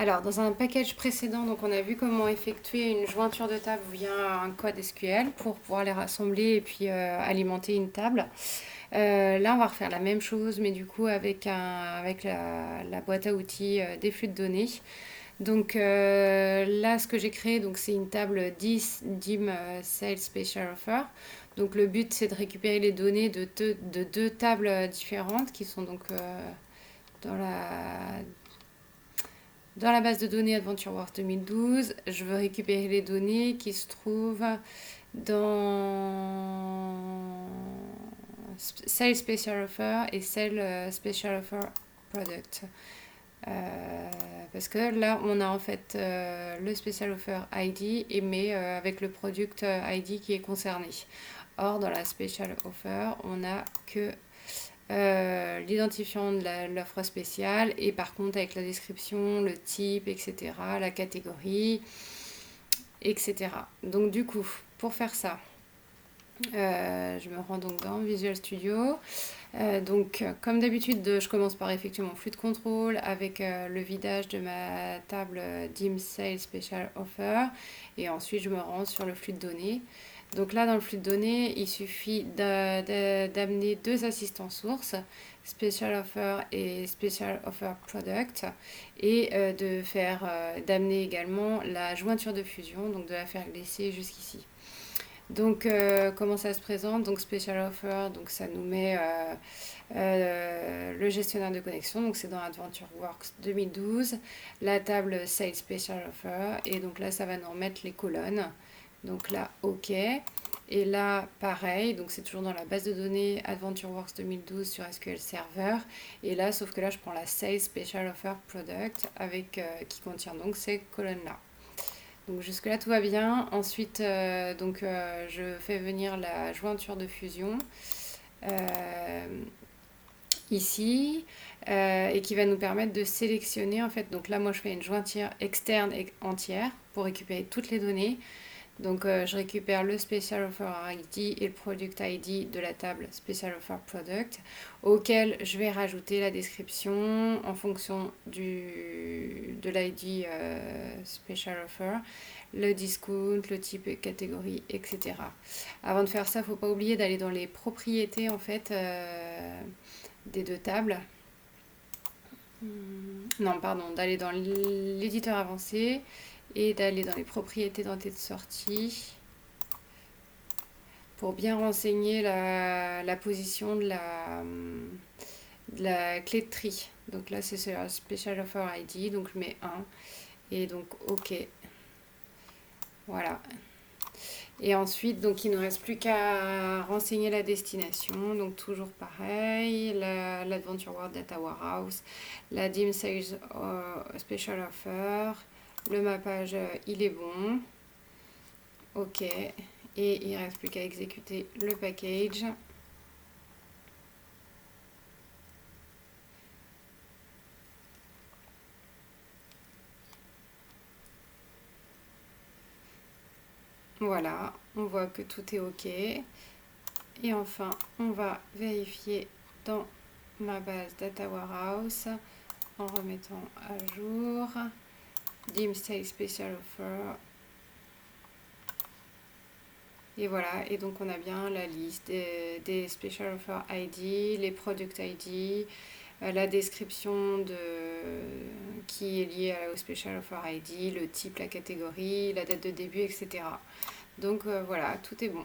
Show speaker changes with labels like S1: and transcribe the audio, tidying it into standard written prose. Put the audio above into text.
S1: Alors, dans un package précédent, donc on a vu comment effectuer une jointure de table via un code SQL pour pouvoir les rassembler et puis alimenter une table. Là, on va refaire la même chose, mais du coup avec la boîte à outils des flux de données. Donc là, ce que j'ai créé, donc c'est une table 10 DIM Sales Special Offer. Donc le but, c'est de récupérer les données de deux tables différentes qui sont donc dans dans la base de données Adventure Wars 2012. Je veux récupérer les données qui se trouvent dans Sales Special Offer et Sales Special Offer Product. Parce que là, on a en fait le Special Offer ID, mais avec le Product ID qui est concerné. Or, dans la Special Offer, on n'a que l'identifiant de l'offre spéciale et par contre avec la description, le type, etc., la catégorie, etc. Donc du coup, pour faire ça, je me rends donc dans Visual Studio. Comme d'habitude, je commence par effectuer mon flux de contrôle avec le vidage de ma table DIM Sales Special Offer. Et ensuite, je me rends sur le flux de données. Donc là, dans le flux de données, il suffit d'amener deux assistants sources, Special Offer et Special Offer Product, et d'amener également la jointure de fusion, donc de la faire glisser jusqu'ici. Donc, comment ça se présente? Donc, Special Offer, donc ça nous met le gestionnaire de connexion, donc c'est dans AdventureWorks 2012, la table Sales Special Offer, et donc là, ça va nous remettre les colonnes. Donc là, OK. Et là, pareil, donc c'est toujours dans la base de données AdventureWorks 2012 sur SQL Server. Et là, sauf que là, je prends la Sales Special Offer Product qui contient donc ces colonnes-là. Donc jusque-là, tout va bien. Ensuite, je fais venir la jointure de fusion euh, ici et qui va nous permettre de sélectionner en fait. Donc là, moi, je fais une jointure externe et entière pour récupérer toutes les données. Donc je récupère le Special Offer ID et le Product ID de la table Special Offer Product auquel je vais rajouter la description en fonction de l'ID Special Offer, le discount, le type et catégorie, etc. Avant de faire ça, il ne faut pas oublier d'aller dans les propriétés en fait des deux tables. Non, pardon, d'aller dans l'éditeur avancé et d'aller dans les propriétés d'entrée de sortie pour bien renseigner la position de la clé de tri. Donc là, c'est sur Special Offer ID, donc je mets 1 et donc OK. Voilà. Et ensuite, donc il ne nous reste plus qu'à renseigner la destination. Donc toujours pareil, l'Adventure World Data Warehouse, la DIM Sales Special Offer, le mappage, il est bon. OK. Et il ne reste plus qu'à exécuter le package. Voilà, on voit que tout est OK. Et enfin, on va vérifier dans ma base Data Warehouse en remettant à jour DIM Sales Special Offer. Et voilà, et donc on a bien la liste des Special Offer ID, les Product ID, la description qui est liée au Special Offer ID, le type, la catégorie, la date de début, etc. Donc voilà, tout est bon.